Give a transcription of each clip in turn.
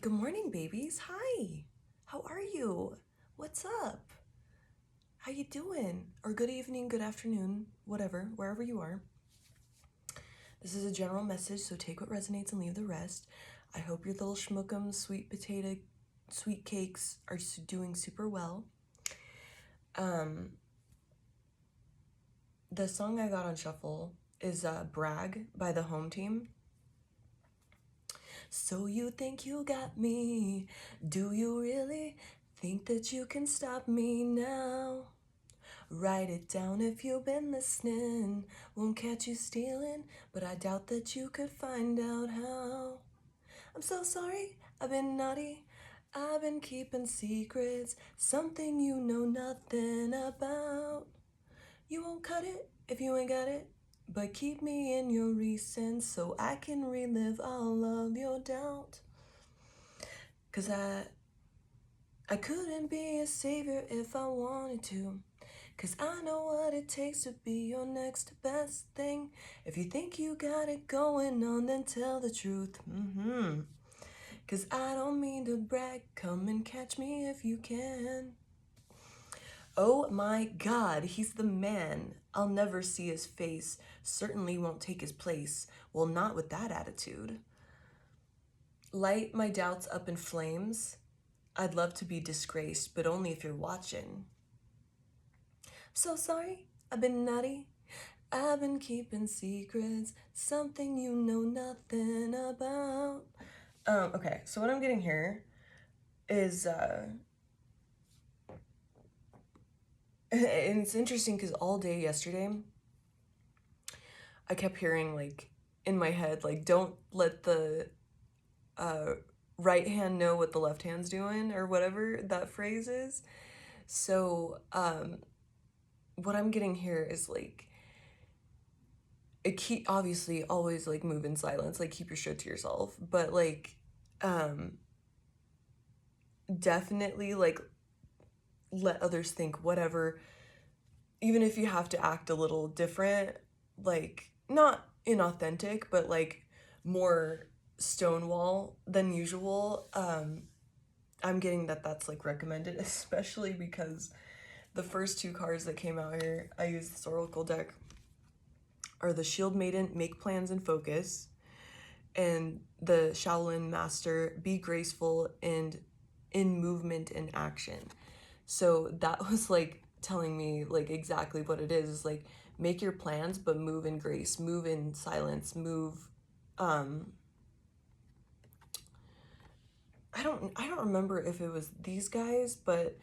Good morning, babies. Hi. How are you? What's up? How you doing? Or good evening, good afternoon, whatever, wherever you are. This is a general message, so take what resonates and leave the rest. I hope your little schmookums, sweet potato, sweet cakes are doing super well. The song I got on shuffle is Brag by the Home Team. So you think you got me? Do you really think that you can stop me now? Write it down if you've been listening. Won't catch you stealing, but I doubt that you could find out how. I'm so sorry, I've been naughty. I've been keeping secrets, something you know nothing about. You won't cut it if you ain't got it, but keep me in your recent so I can relive all of your doubt. Cause I couldn't be a savior if I wanted to. Cause I know what it takes to be your next best thing. If you think you got it going on, then tell the truth. Cause I don't mean to brag, come and catch me if you can. Oh my God, he's the man. I'll never see his face, certainly won't take his place. Well, not with that attitude. Light my doubts up in flames. I'd love to be disgraced, but only if you're watching. So sorry, I've been naughty. I've been keeping secrets, something you know nothing about. Okay, so what I'm getting here is, and it's interesting because all day yesterday, I kept hearing, like, in my head, like, don't let the right hand know what the left hand's doing, or whatever that phrase is. So, what I'm getting here is, like, obviously always, like, move in silence, like, keep your shit to yourself, but, like, definitely, like, let others think whatever, even if you have to act a little different, like, not inauthentic, but, like, more stonewall than usual. I'm getting that that's, like, recommended, especially because the first two cards that came out here, I used this Oracle deck, are the Shield Maiden, Make Plans and Focus, and the Shaolin Master, Be Graceful and in Movement and Action. So that was, like, telling me, like, exactly what it is like, make your plans, but move in grace, move in silence, move, I don't remember if it was these guys, but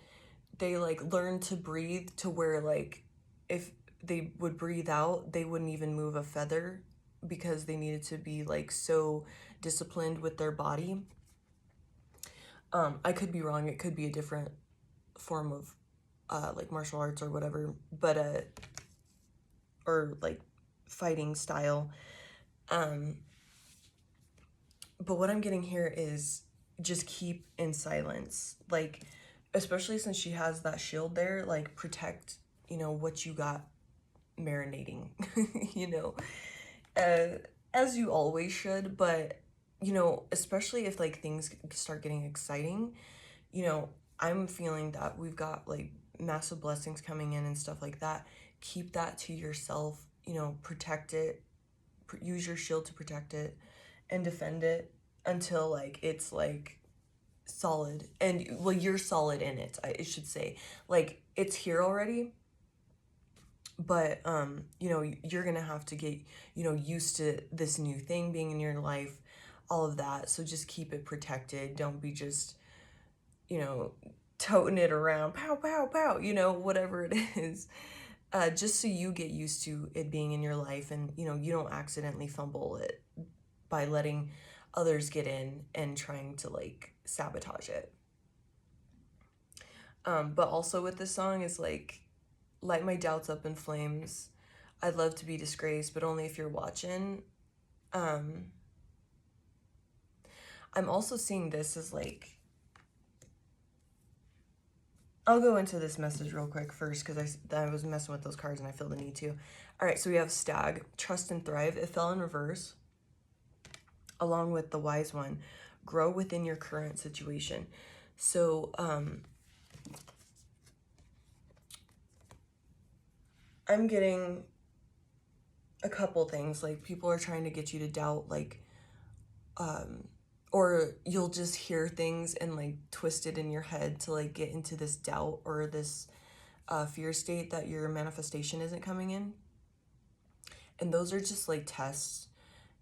they, like, learned to breathe to where, like, if they would breathe out, they wouldn't even move a feather because they needed to be, like, so disciplined with their body. I could be wrong. It could be a different form of, like, martial arts or whatever, but, or, like, fighting style. But what I'm getting here is just keep in silence. Like, especially since she has that shield there, like, protect, what you got marinating, you know, as you always should. But, especially if, like, things start getting exciting, I'm feeling that we've got, like, massive blessings coming in and stuff like that. Keep that to yourself, protect it, use your shield to protect it and defend it until, like, it's, like, solid. And, well, you're solid in it, I should say. Like, it's here already, but you're gonna have to get used to this new thing being in your life, all of that. So just keep it protected. Don't be just toting it around, pow pow pow, whatever it is, just so you get used to it being in your life, and you don't accidentally fumble it by letting others get in and trying to, like, sabotage it. But also with this song is, like, light my doubts up in flames. I'd love to be disgraced, but only if you're watching. I'm also seeing this as, like, I'll go into this message real quick first because I was messing with those cards and I feel the need to. All right, so we have Stag, Trust and Thrive. It fell in reverse, along with the Wise One. grow within your current situation. So I'm getting a couple things, like people are trying to get you to doubt, like or you'll just hear things and like twist it in your head to like get into this doubt or this fear state that your manifestation isn't coming in. And those are just like tests,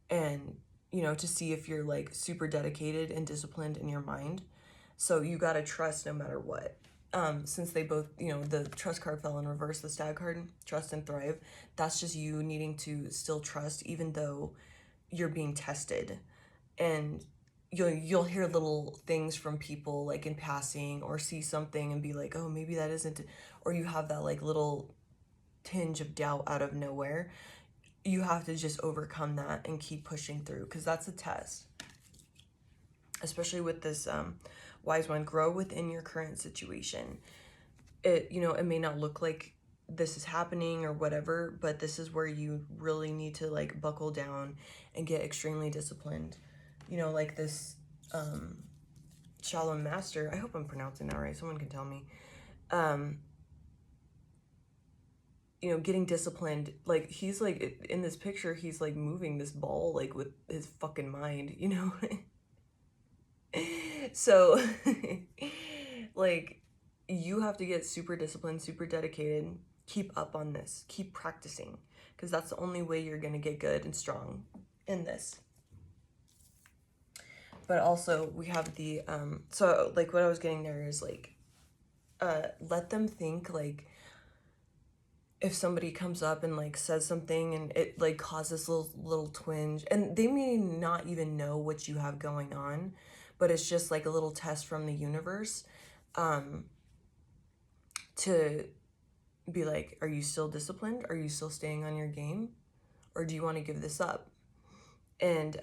and you know, to see if you're like super dedicated and disciplined in your mind. So you got to trust no matter what. Since they both, you know, the trust card fell in reverse, the stag card, trust and thrive, that's just you needing to still trust even though you're being tested. And you'll hear little things from people like in passing, or see something and be like, oh, maybe that isn't, or you have that like little tinge of doubt out of nowhere. You have to just overcome that and keep pushing through, because that's a test. Especially with this wise one, grow within your current situation. It, you know, it may not look like this is happening or whatever, but this is where you really need to like buckle down and get extremely disciplined. You know, like this Shalom Master, I hope I'm pronouncing that right, someone can tell me. You know, getting disciplined, like he's like in this picture, he's like moving this ball like with his fucking mind, you know. So like you have to get super disciplined, super dedicated, keep up on this, keep practicing, because that's the only way you're gonna get good and strong in this. But also we have the so like what I was getting there is like let them think, like if somebody comes up and like says something and it like causes little twinge, and they may not even know what you have going on, but it's just like a little test from the universe to be like, are you still disciplined? Are you still staying on your game? Or do you want to give this up? And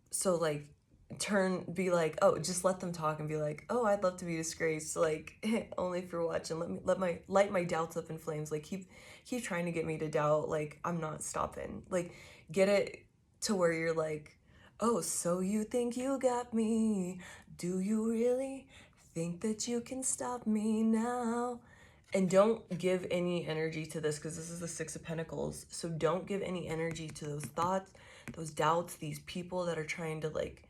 so like be like, oh, just let them talk and be like, oh, I'd love to be disgraced, like only for watching, light my doubts up in flames, like keep trying to get me to doubt, like I'm not stopping, like get it to where you're like, oh, so you think you got me, do you really think that you can stop me now? And don't give any energy to this, because this is the Six of Pentacles, so don't give any energy to those thoughts, those doubts, these people that are trying to like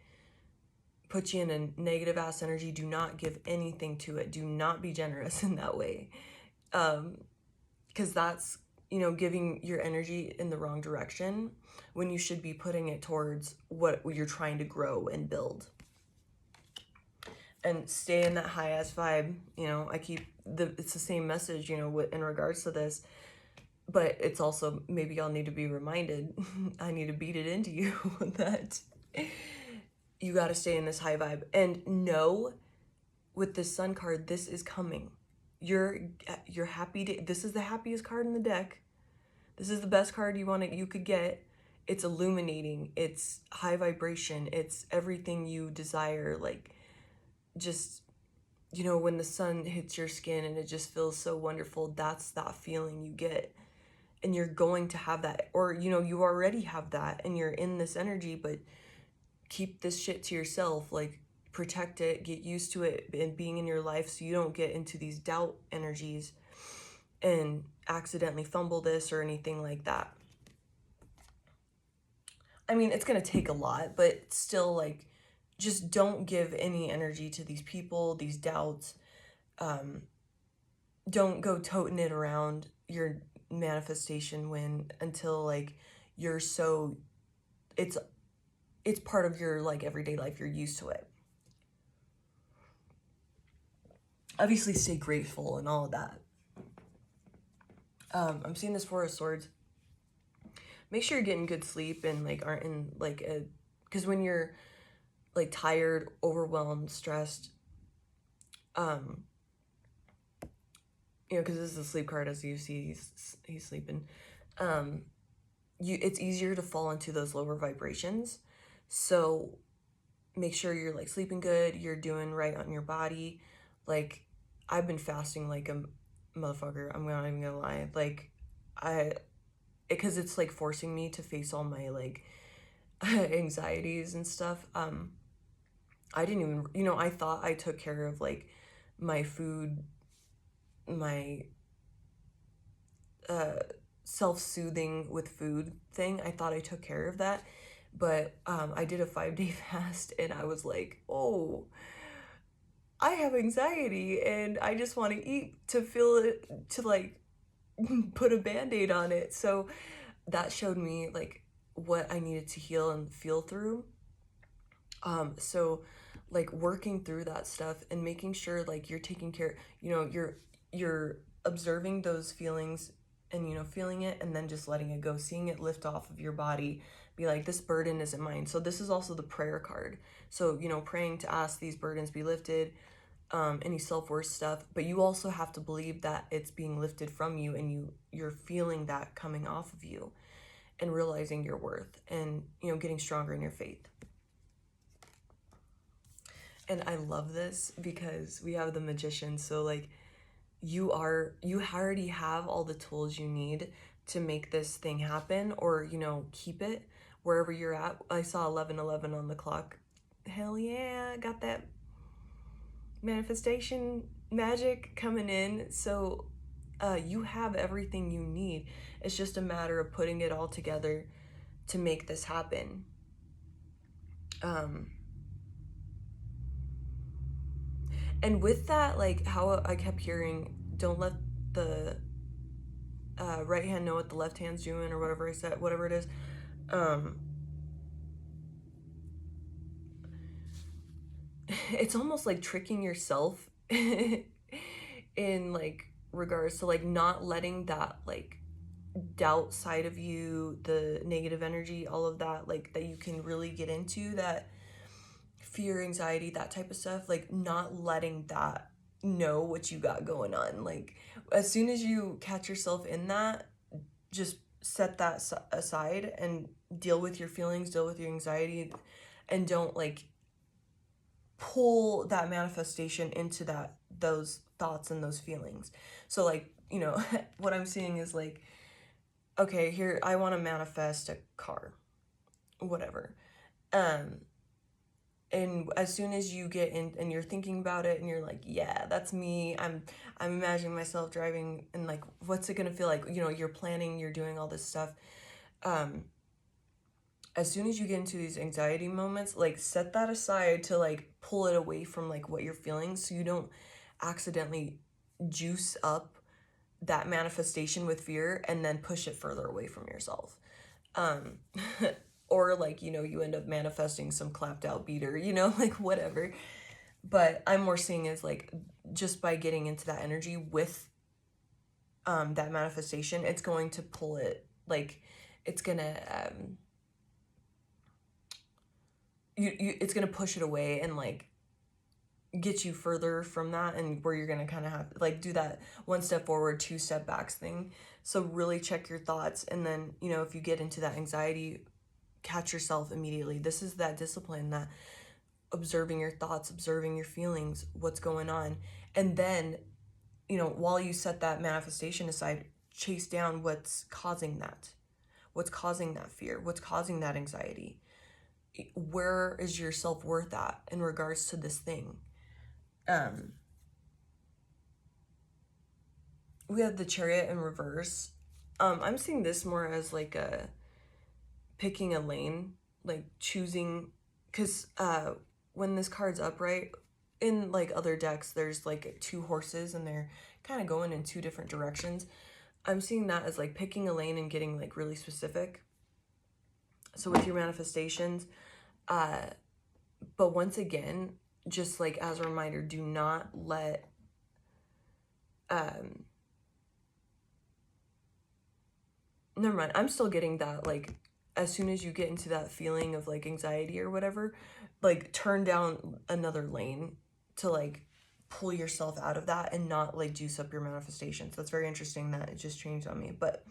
put you in a negative ass energy. Do not give anything to it. Do not be generous in that way. Because that's, you know, giving your energy in the wrong direction when you should be putting it towards what you're trying to grow and build. And stay in that high ass vibe. You know, it's the same message, you know, in regards to this, but it's also, maybe y'all need to be reminded, I need to beat it into you that you got to stay in this high vibe, and know with this Sun card, this is coming. You're happy to, this is the happiest card in the deck. This is the best card you could get. It's illuminating, it's high vibration, it's everything you desire. Like, just, you know, when the sun hits your skin and it just feels so wonderful, that's that feeling you get. And you're going to have that, or, you know, you already have that and you're in this energy, but keep this shit to yourself. Like, protect it, get used to it and being in your life, so you don't get into these doubt energies and accidentally fumble this or anything like that. I mean, it's gonna take a lot, but still, like, just don't give any energy to these people, these doubts. Don't go toting it around your manifestation win until like you're so, it's part of your like everyday life, you're used to it. Obviously stay grateful and all of that. I'm seeing this Four of Swords. Make sure you're getting good sleep and like aren't in like a, because when you're like tired, overwhelmed, stressed, you know, because this is a sleep card, as you see, he's sleeping. It's easier to fall into those lower vibrations. So make sure you're like sleeping good, you're doing right on your body. Like, I've been fasting like a motherfucker, I'm not even gonna lie. Like, because it's like forcing me to face all my like anxieties and stuff. I didn't even, I thought I took care of like my food, my uh, self-soothing with food thing. I thought I took care of that, but I did a 5-day fast, and I was like, oh, I have anxiety and I just want to eat to feel it, to like put a band-aid on it. So that showed me like what I needed to heal and feel through. So like working through that stuff and making sure like you're taking care, you're observing those feelings and feeling it and then just letting it go, seeing it lift off of your body, be like, this burden isn't mine. So this is also the prayer card. So, praying to ask these burdens be lifted, any self-worth stuff, but you also have to believe that it's being lifted from you, and you're feeling that coming off of you, and realizing your worth, and getting stronger in your faith. And I love this because we have the Magician. So like you already have all the tools you need to make this thing happen, or keep it wherever you're at. I saw 11:11 on the clock. Hell yeah, got that manifestation magic coming in. So you have everything you need. It's just a matter of putting it all together to make this happen. And with that, like how I kept hearing, don't let the right hand know what the left hand's doing, or whatever I said, whatever it is. It's almost like tricking yourself in like regards to like not letting that like doubt side of you, the negative energy, all of that, like that you can really get into, that fear, anxiety, that type of stuff, like not letting that know what you got going on. Like as soon as you catch yourself in that, just set that aside and deal with your feelings, deal with your anxiety, and don't like pull that manifestation into those thoughts and those feelings. So like, what I'm seeing is like, okay, here I want to manifest a car, whatever. And as soon as you get in and you're thinking about it and you're like, yeah, that's me, I'm imagining myself driving, and like, what's it gonna feel like? You're planning, you're doing all this stuff. As soon as you get into these anxiety moments, like set that aside to like pull it away from like what you're feeling, so you don't accidentally juice up that manifestation with fear and then push it further away from yourself. Or like, you end up manifesting some clapped out beater, like whatever. But I'm more seeing as like, just by getting into that energy with that manifestation, it's going to pull it, like it's gonna it's gonna push it away and like get you further from that, and where you're gonna kind of have like do that 1 step forward, 2 step backs thing. So really check your thoughts, and then if you get into that anxiety, catch yourself immediately. This is that discipline, that observing your thoughts, observing your feelings, what's going on, and then while you set that manifestation aside, chase down what's causing that fear, what's causing that anxiety. Where is your self-worth at in regards to this thing? We have the Chariot in reverse. I'm seeing this more as like a picking a lane, like choosing, because when this card's upright, in like other decks, there's like 2 horses and they're kind of going in 2 different directions. I'm seeing that as like picking a lane and getting like really specific. So with your manifestations, but once again, just like as a reminder, do not let never mind, I'm still getting that, like as soon as you get into that feeling of like anxiety or whatever, like turn down another lane to like pull yourself out of that and not like juice up your manifestations. That's very interesting that it just changed on me. But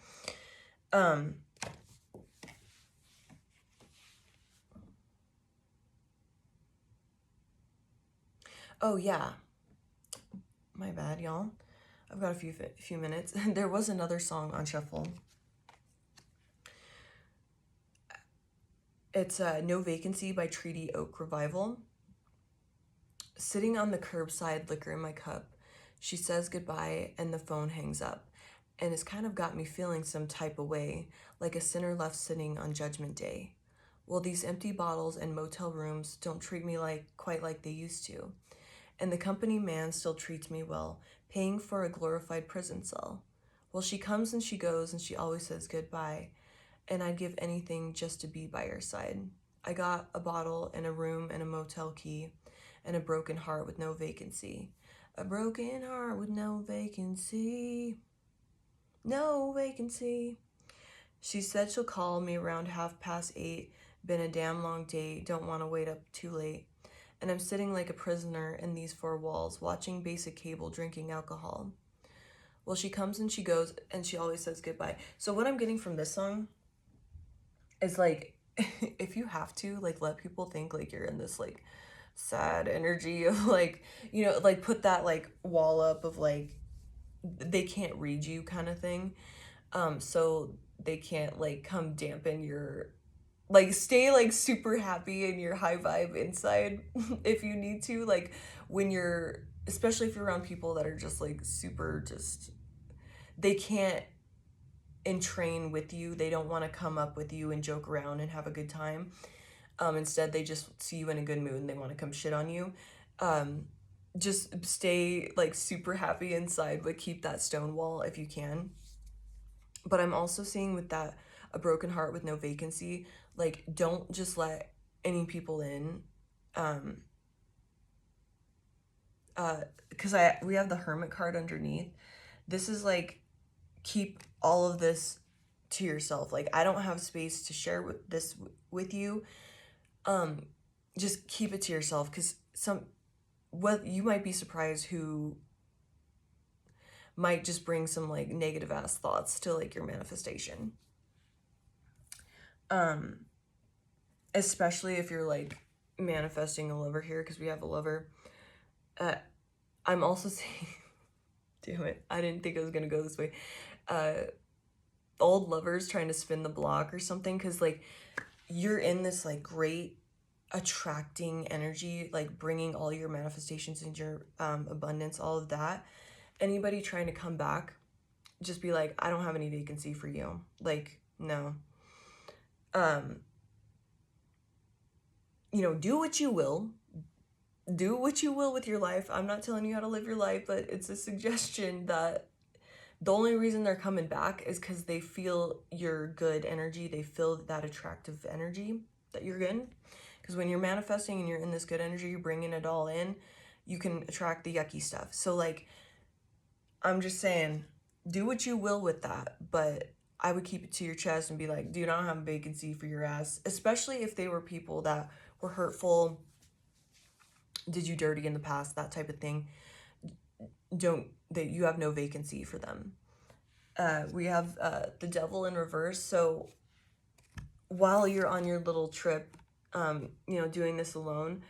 oh yeah, my bad, y'all. I've got a few minutes. There was another song on shuffle. It's No Vacancy by Treaty Oak Revival. Sitting on the curbside, liquor in my cup, she says goodbye and the phone hangs up. And it's kind of got me feeling some type of way, like a sinner left sitting on Judgment Day. Well, these empty bottles and motel rooms don't treat me quite like they used to. And the company man still treats me well, paying for a glorified prison cell. Well, she comes and she goes and she always says goodbye, and I'd give anything just to be by her side. I got a bottle and a room and a motel key and a broken heart with no vacancy. A broken heart with no vacancy. No vacancy. She said she'll call me around 8:30. Been a damn long day, don't want to wait up too late. And I'm sitting like a prisoner in these four walls, watching basic cable, drinking alcohol. Well, she comes and she goes, and she always says goodbye. So what I'm getting from this song is like, if you have to, like, let people think like you're in this like sad energy of like, you know, like put that like wall up of like they can't read you kind of thing. So they can't like come dampen your, like, stay like super happy and your high vibe inside if you need to, like when you're, especially if you're around people that are just like super just, they can't entrain with you, they don't want to come up with you and joke around and have a good time. Instead they just see you in a good mood and they want to come shit on you. Just stay like super happy inside, but keep that stone wall if you can. But I'm also seeing with that, a broken heart with no vacancy, like don't just let any people in. Because we have the hermit card underneath. This is like, keep all of this to yourself. Like, I don't have space to share this with you. Just keep it to yourself, because you might be surprised who might just bring some like negative ass thoughts to like your manifestation. Especially if you're like manifesting a lover here, because we have a lover. I'm also seeing, damn it, I didn't think I was gonna go this way. Old lovers trying to spin the block or something, because like you're in this like great attracting energy, like bringing all your manifestations into your abundance, all of that. Anybody trying to come back, just be like, I don't have any vacancy for you. Like, no. You know, do what you will. Do what you will with your life. I'm not telling you how to live your life, but it's a suggestion that the only reason they're coming back is because they feel your good energy. They feel that attractive energy that you're in. Because when you're manifesting and you're in this good energy, you're bringing it all in, you can attract the yucky stuff. So like, I'm just saying, do what you will with that, but I would keep it to your chest and be like, dude, I don't have a vacancy for your ass. Especially if they were people that were hurtful, did you dirty in the past, that type of thing. You have no vacancy for them. We have the devil in reverse. So while you're on your little trip, you know, doing this alone,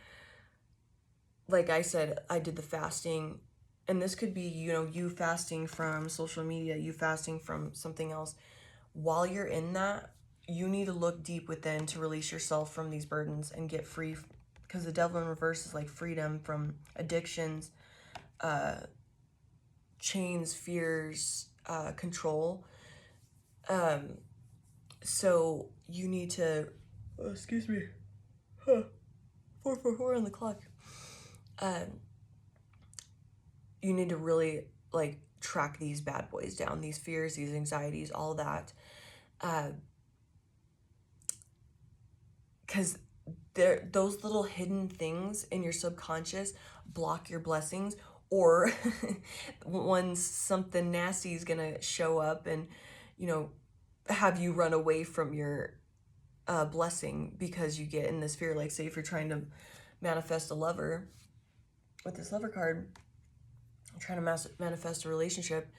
like I said, I did the fasting, and this could be, you know, you fasting from social media, you fasting from something else. While you're in that, you need to look deep within to release yourself from these burdens and get free, because the devil in reverse is like freedom from addictions, chains, fears, control. So you need to, oh, excuse me, 444 on the clock. You need to really like track these bad boys down, these fears, these anxieties, all that. Because those little hidden things in your subconscious block your blessings, or when something nasty is gonna show up and, you know, have you run away from your blessing because you get in this fear. Like, say if you're trying to manifest a lover with this lover card, trying to manifest a relationship,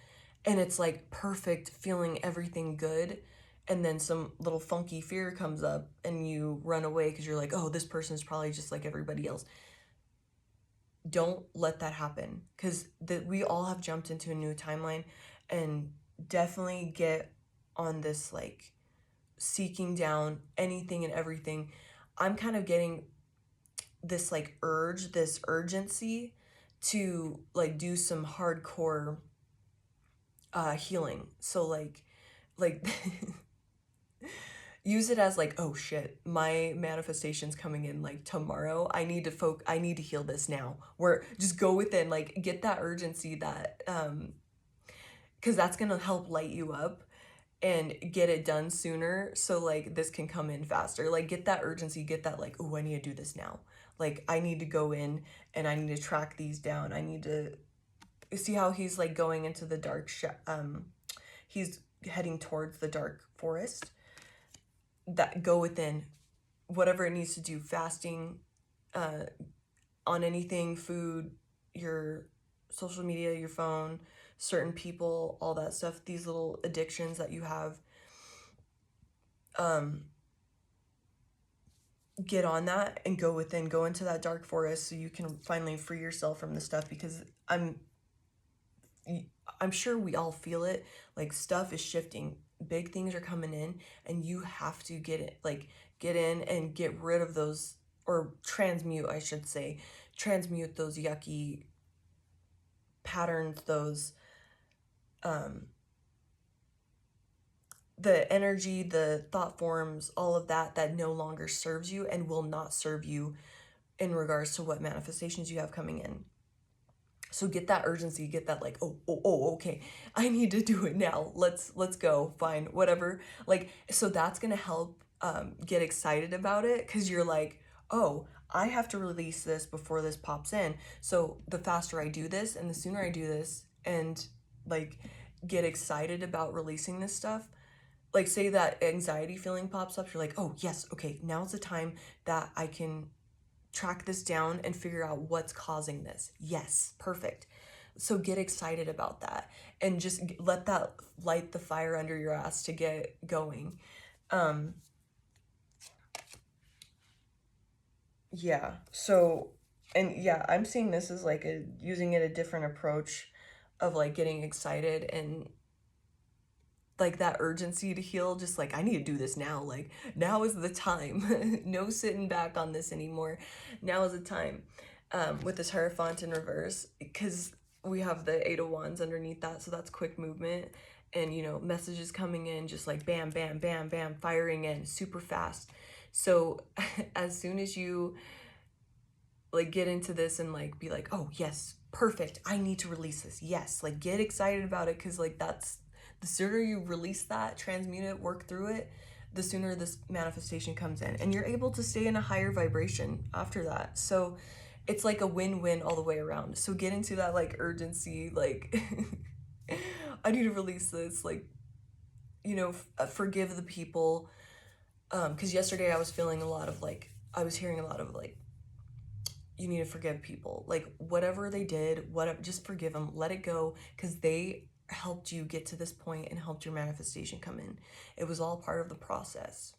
and it's like perfect, feeling everything good, and then some little funky fear comes up and you run away because you're like, oh, this person's probably just like everybody else. Don't let that happen, because we all have jumped into a new timeline, and definitely get on this like seeking down anything and everything. I'm kind of getting this like urge, this urgency to like do some hardcore healing. So like use it as like, oh shit, my manifestation's coming in like tomorrow. I need to heal this now. Where just go within, like get that urgency, that because that's gonna help light you up and get it done sooner, so like this can come in faster. Like get that urgency, get that like, oh, I need to do this now. Like I need to go in and I need to track these down. I need to see how he's like going into the he's heading towards the dark forest. That go within, whatever it needs to do, fasting on anything, food, your social media, your phone, certain people, all that stuff, these little addictions that you have. Get on that and go within, go into that dark forest so you can finally free yourself from the stuff, because I'm sure we all feel it. Like stuff is shifting, big things are coming in, and you have to get in and get rid of those, or transmute, I should say, transmute those yucky patterns, those the energy, the thought forms, all of that no longer serves you and will not serve you in regards to what manifestations you have coming in. So get that urgency, get that like, okay, I need to do it now. Let's go, fine, whatever. Like, so that's gonna help get excited about it, because you're like, oh, I have to release this before this pops in. So the faster I do this and the sooner I do this and like get excited about releasing this stuff, like say that anxiety feeling pops up, you're like, oh yes, okay, now's the time that I can track this down and figure out what's causing this. Yes, perfect. So get excited about that and just let that light the fire under your ass to get going. Yeah, so, and yeah, I'm seeing this as like using it a different approach of like getting excited and like that urgency to heal, just like I need to do this now, like now is the time. No sitting back on this anymore. Now is the time. With this Hierophant in reverse, because we have the Eight of Wands underneath that, so that's quick movement, and you know, messages coming in just like bam bam bam bam, firing in super fast. So as soon as you like get into this and like be like, oh yes, perfect, I need to release this, yes, like get excited about it, because like that's the sooner you release that, transmute it, work through it, the sooner this manifestation comes in, and you're able to stay in a higher vibration after that. So it's like a win-win all the way around. So get into that like urgency, like I need to release this, like, you know, forgive the people, because yesterday I was feeling a lot of like, I was hearing a lot of like, you need to forgive people, like whatever they did, whatever, just forgive them, let it go, because they helped you get to this point and helped your manifestation come in. It was all part of the process.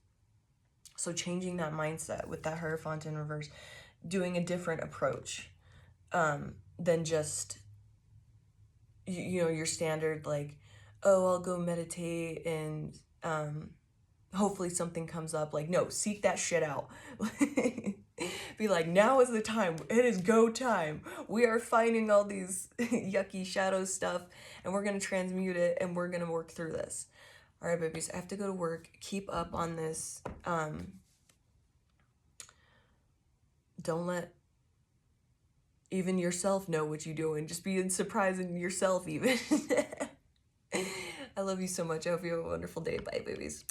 So changing that mindset with that Hierophant in reverse, doing a different approach than just, you know, your standard like, oh, I'll go meditate and hopefully something comes up. Like, no, seek that shit out. Be like, now is the time. It is go time. We are finding all these yucky shadow stuff and we're going to transmute it and we're going to work through this. All right, babies, I have to go to work. Keep up on this. Don't let even yourself know what you're doing. Just be surprising yourself even. I love you so much. I hope you have a wonderful day. Bye, babies.